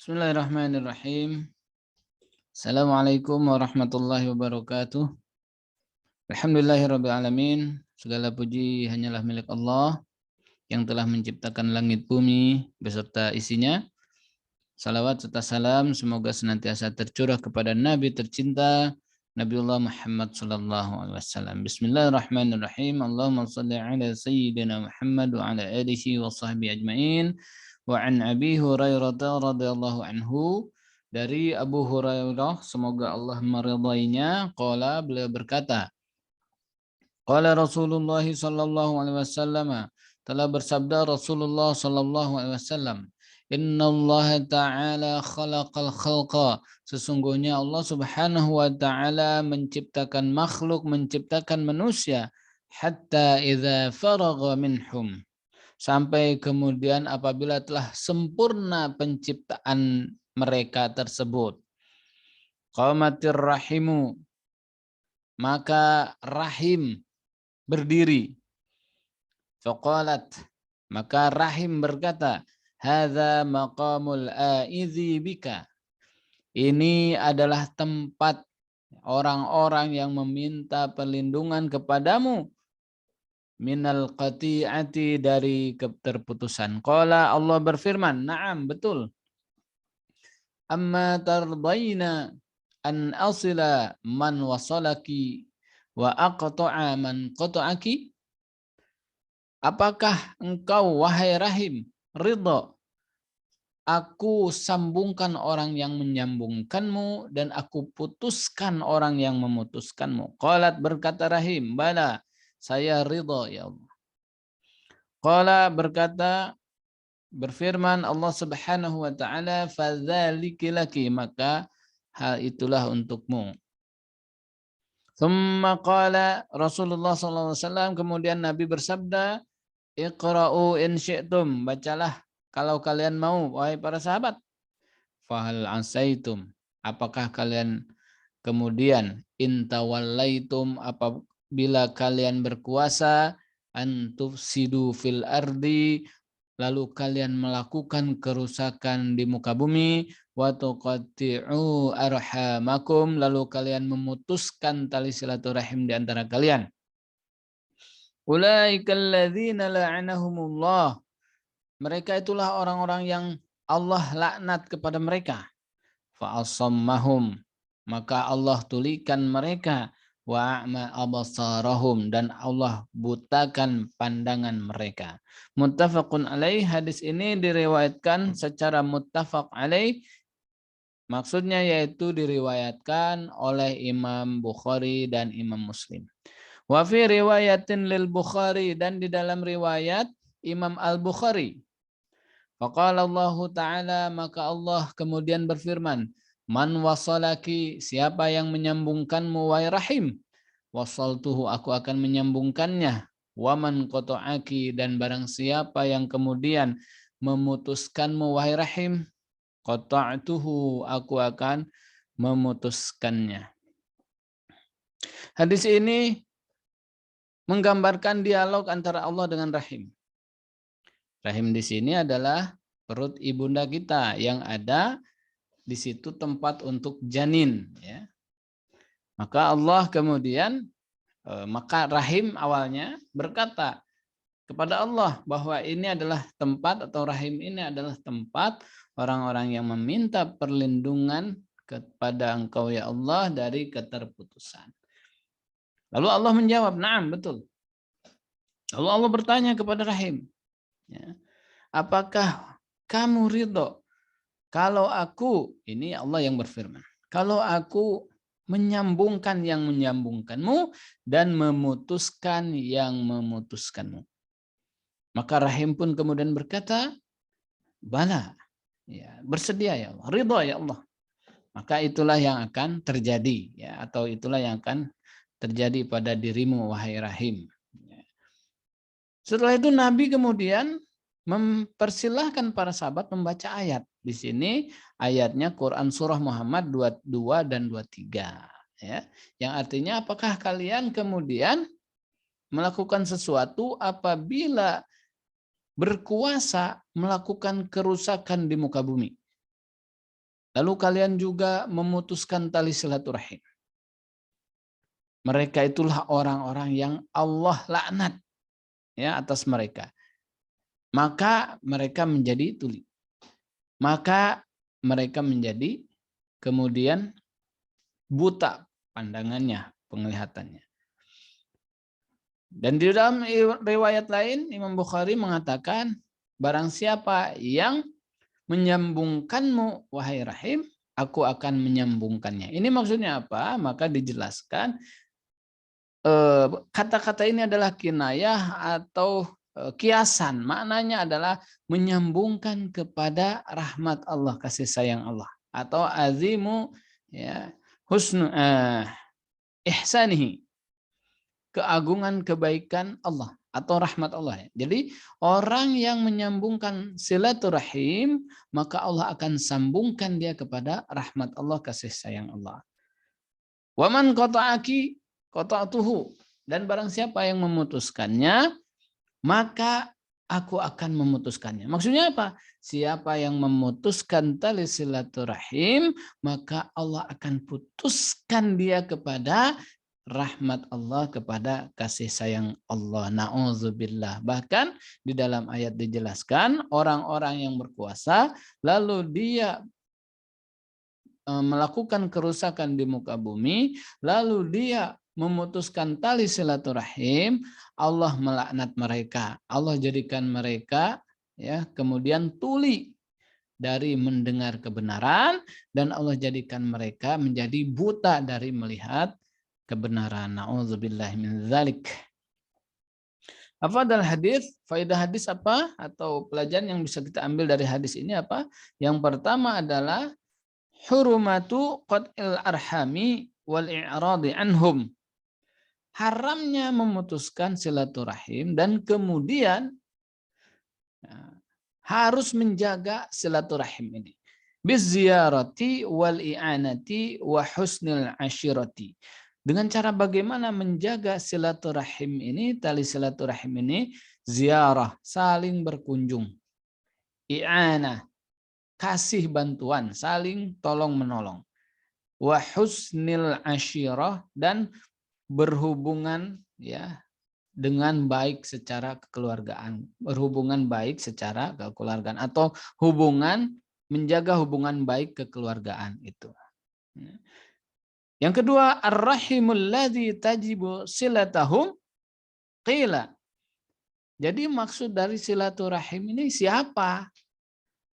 Bismillahirrahmanirrahim. Assalamualaikum warahmatullahi wabarakatuh. Alhamdulillahirrabbilalamin. Segala puji hanyalah milik Allah yang telah menciptakan langit bumi beserta isinya. Salawat serta salam semoga senantiasa tercurah kepada Nabi tercinta Nabiullah Muhammad sallallahu alaihi wasallam. Bismillahirrahmanirrahim. Allahumma shalli ala sayyidina Muhammad wa ala alihi wa sahbihi ajmain. Wa an Abi Hurairah radhiyallahu anhu, dari Abu Hurairah semoga Allah meridainya, qala, beliau berkata, qala Rasulullah sallallahu alaihi wasallam, telah bersabda Rasulullah sallallahu alaihi wasallam, innallaha ta'ala khalaqal khalqa, sesungguhnya Allah Subhanahu wa taala menciptakan makhluk, menciptakan manusia, hatta idza faragha minhum, sampai kemudian apabila telah sempurna penciptaan mereka tersebut, qamatir rahimu, maka rahim berdiri, faqalat, maka rahim berkata, hadza maqamul aizi bika, ini adalah tempat orang-orang yang meminta perlindungan kepadamu, minal qati'ati, dari keterputusan. Qala, Allah berfirman, na'am, betul. Amma tardaina an asila man wasalaki wa aqta'a man qata'aki, apakah engkau wahai rahim ridha aku sambungkan orang yang menyambungkanmu dan aku putuskan orang yang memutuskanmu? Qalat, berkata rahim, bala, saya ridha ya Allah. Qala, berkata, berfirman Allah Subhanahu wa taala, fadzalika laki, maka hal itulah untukmu. Tsumma qala Rasulullah sallallahu alaihi wasallam, kemudian Nabi bersabda, iqra'u in syi'tum, bacalah kalau kalian mau wahai para sahabat. Fahal asaitum, apakah kalian kemudian intawallaitum, apabila kalian berkuasa, antufsidu fil ardi, lalu kalian melakukan kerusakan di muka bumi, wa tuqatti'u arhamakum, lalu kalian memutuskan tali silaturahim di antara kalian. Ulaikal ladzina la'anahumullah, mereka itulah orang-orang yang Allah laknat kepada mereka. Fa'asammahum, maka Allah tulikan mereka, wa'ama abasarahum, dan Allah butakan pandangan mereka. Muttafaqun alaih, hadis ini diriwayatkan secara muttafaq alaih, maksudnya yaitu diriwayatkan oleh Imam Bukhari dan Imam Muslim. Wa fi riwayatin lil Bukhari, dan di dalam riwayat Imam Al-Bukhari, faqala Allah Ta'ala, maka Allah kemudian berfirman, man wasalaki, siapa yang menyambungkanmu wahai rahim, wasaltuhu, aku akan menyambungkannya, waman qata'aki, dan barang siapa yang kemudian memutuskanmu wahai rahim, qata'tuhu, aku akan memutuskannya. Hadis ini menggambarkan dialog antara Allah dengan rahim. Rahim di sini adalah perut ibunda kita yang ada di situ tempat untuk janin, ya. Maka Allah kemudian, maka rahim awalnya berkata kepada Allah bahwa ini adalah tempat, atau rahim ini adalah tempat orang-orang yang meminta perlindungan kepada Engkau ya Allah dari keterputusan. Lalu Allah menjawab, na'am, betul. Lalu Allah bertanya kepada rahim, ya, apakah kamu ridho kalau aku, ini Allah yang berfirman, kalau aku menyambungkan yang menyambungkanmu dan memutuskan yang memutuskanmu? Maka rahim pun kemudian berkata, bala, ya, bersedia ya Allah, ridho ya Allah. Maka itulah yang akan terjadi, ya, atau itulah yang akan terjadi pada dirimu wahai rahim. Setelah itu Nabi kemudian mempersilahkan para sahabat membaca ayat. Di sini ayatnya Quran surah Muhammad 22 dan 23. Ya, yang artinya apakah kalian kemudian melakukan sesuatu apabila berkuasa melakukan kerusakan di muka bumi. Lalu kalian juga memutuskan tali silaturahim. Mereka itulah orang-orang yang Allah laknat ya atas mereka. Maka mereka menjadi tuli. Maka mereka menjadi kemudian buta pandangannya, penglihatannya. Dan di dalam riwayat lain Imam Bukhari mengatakan, barang siapa yang menyambungkanmu wahai rahim, aku akan menyambungkannya. Ini maksudnya apa? Maka dijelaskan kata-kata ini adalah kinayah atau kiasan. Maknanya adalah menyambungkan kepada rahmat Allah, kasih sayang Allah, atau azimu ya husnu ihsanihi, keagungan kebaikan Allah atau rahmat Allah. Jadi orang yang menyambungkan silaturahim, maka Allah akan sambungkan dia kepada rahmat Allah, kasih sayang Allah. Waman qata'aki qata'tuhu, dan barang siapa yang memutuskannya, maka aku akan memutuskannya. Maksudnya apa? Siapa yang memutuskan tali silaturahim, maka Allah akan putuskan dia kepada rahmat Allah, kepada kasih sayang Allah. Na'udzubillah. Bahkan di dalam ayat dijelaskan orang-orang yang berkuasa lalu dia melakukan kerusakan di muka bumi, lalu dia memutuskan tali silaturahim, Allah melaknat mereka. Allah jadikan mereka ya kemudian tuli dari mendengar kebenaran, dan Allah jadikan mereka menjadi buta dari melihat kebenaran. Nauzubillahi min dzalik. Apa adalah hadis? Faedah hadis apa? Atau pelajaran yang bisa kita ambil dari hadis ini apa? Yang pertama adalah hurumatu qat'il arhami wal i'radi anhum. Haramnya memutuskan silaturahim dan kemudian harus menjaga silaturahim ini. Bizziyarati wal i'anati wa husnil ashirati. Dengan cara bagaimana menjaga silaturahim ini, tali silaturahim ini, ziarah, saling berkunjung. I'anah, kasih bantuan, saling tolong menolong. Wa husnil ashirah, dan berhubungan ya dengan baik secara kekeluargaan, berhubungan baik secara kekeluargaan, atau hubungan, menjaga hubungan baik kekeluargaan itu. Yang kedua, ar-rahimul ladzi tajibu silatahum qila. Jadi maksud dari silaturahim ini siapa?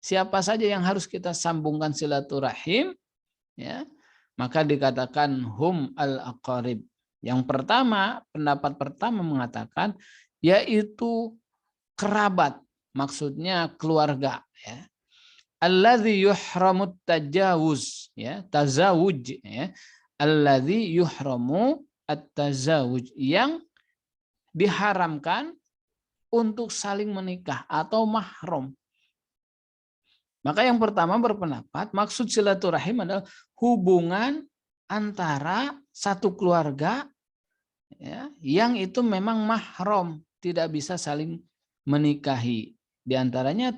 Siapa saja yang harus kita sambungkan silaturahim? Ya, maka dikatakan hum al-aqarib. Yang pertama, pendapat pertama mengatakan yaitu kerabat, maksudnya keluarga. Ya. Alladzi yuhramut tajawuz, ya, tazawuj, ya. Alladzi yuhramu at-tazawuj, yang diharamkan untuk saling menikah atau mahram. Maka yang pertama berpendapat maksud silaturahim adalah hubungan antara satu keluarga ya, yang itu memang mahram, tidak bisa saling menikahi. Di antaranya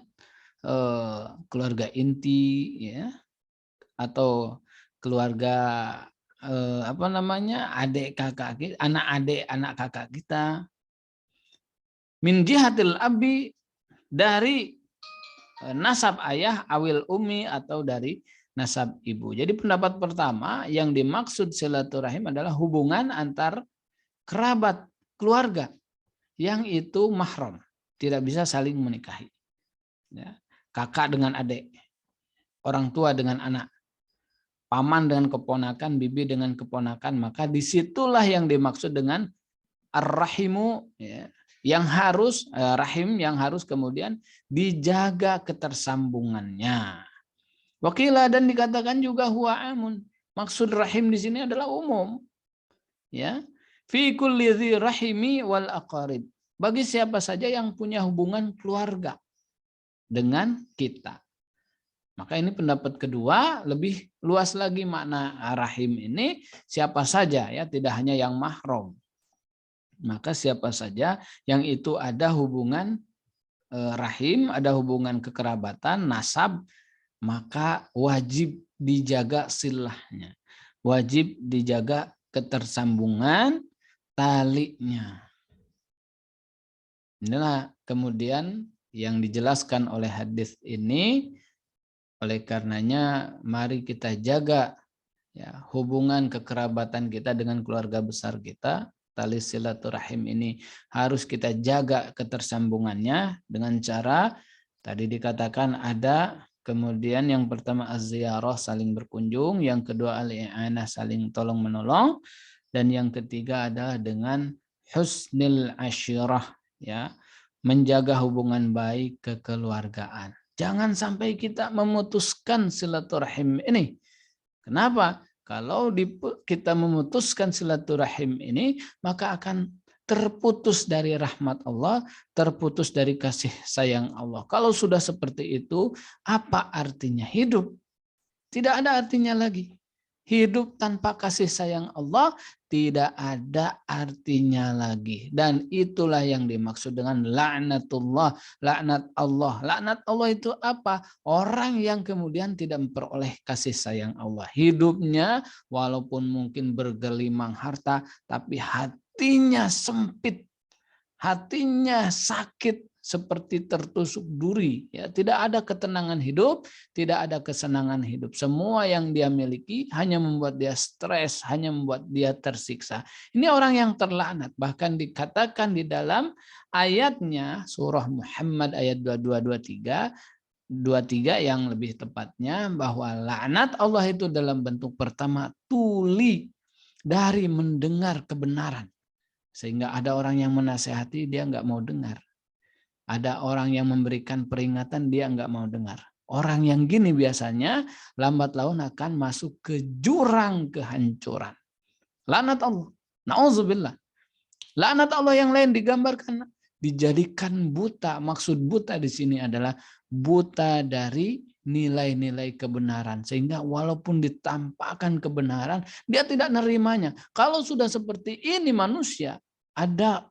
keluarga inti ya, atau keluarga adik kakak, anak kakak kita. Min jihatil abi, dari nasab ayah, awil umi, atau dari nasab ibu. Jadi pendapat pertama yang dimaksud silaturahim adalah hubungan antar kerabat, keluarga yang itu mahram, tidak bisa saling menikahi. Ya. Kakak dengan adik, orang tua dengan anak, paman dengan keponakan, bibi dengan keponakan, maka disitulah yang dimaksud dengan ar-rahimu, ya, yang harus rahim, yang harus kemudian dijaga ketersambungannya. Wakilah, dan dikatakan juga huwa amun. Maksud rahim di sini adalah umum. Ya. Fi kulli dzi rahimi wal aqarib. Bagi siapa saja yang punya hubungan keluarga dengan kita. Maka ini pendapat kedua, lebih luas lagi makna rahim ini, siapa saja ya, tidak hanya yang mahram. Maka siapa saja yang itu ada hubungan rahim, ada hubungan kekerabatan, nasab maka wajib dijaga silahnya. Wajib dijaga ketersambungan talinya. Inilah kemudian yang dijelaskan oleh hadis ini. Oleh karenanya mari kita jaga ya hubungan kekerabatan kita dengan keluarga besar kita. Tali silaturahim ini harus kita jaga ketersambungannya dengan cara tadi dikatakan ada, kemudian yang pertama az-ziyarah saling berkunjung, yang kedua al-i'anah saling tolong menolong, dan yang ketiga adalah dengan husnul asyirah ya, menjaga hubungan baik kekeluargaan. Jangan sampai kita memutuskan silaturahim ini. Kenapa? Kalau kita memutuskan silaturahim ini, maka akan terputus dari rahmat Allah, terputus dari kasih sayang Allah. Kalau sudah seperti itu, apa artinya hidup? Tidak ada artinya lagi. Hidup tanpa kasih sayang Allah tidak ada artinya lagi. Dan itulah yang dimaksud dengan laknatullah, laknat Allah. Laknat Allah itu apa? Orang yang kemudian tidak memperoleh kasih sayang Allah. Hidupnya walaupun mungkin bergelimang harta, tapi hatinya sempit, hatinya sakit seperti tertusuk duri, ya, tidak ada ketenangan hidup, tidak ada kesenangan hidup. Semua yang dia miliki hanya membuat dia stres, hanya membuat dia tersiksa. Ini orang yang terlaknat. Bahkan dikatakan di dalam ayatnya surah Muhammad ayat 22-23 yang lebih tepatnya, bahwa laknat Allah itu dalam bentuk pertama tuli dari mendengar kebenaran. Sehingga ada orang yang menasehati, dia nggak mau dengar. Ada orang yang memberikan peringatan, dia nggak mau dengar. Orang yang gini biasanya lambat laun akan masuk ke jurang kehancuran. Laknat Allah. Nauzubillah. Laknat Allah yang lain digambarkan dijadikan buta. Maksud buta di sini adalah buta dari nilai-nilai kebenaran. Sehingga walaupun ditampakkan kebenaran, dia tidak nerimanya. Kalau sudah seperti ini manusia, ada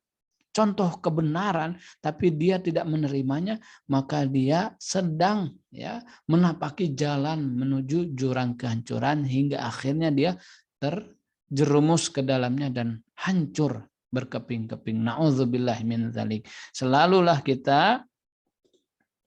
contoh kebenaran tapi dia tidak menerimanya, maka dia sedang ya menapaki jalan menuju jurang kehancuran hingga akhirnya dia terjerumus ke dalamnya dan hancur berkeping-keping. Nauzubillah min dzalik. Selalulah kita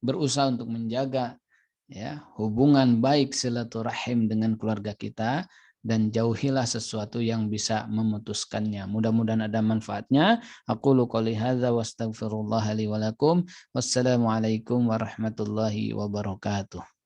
berusaha untuk menjaga ya hubungan baik silaturahim dengan keluarga kita, dan jauhilah sesuatu yang bisa memutuskannya. Mudah-mudahan ada manfaatnya. Aqulu qouli hadza wa astaghfirullah li wa lakum. Wassalamualaikum warahmatullahi wabarakatuh.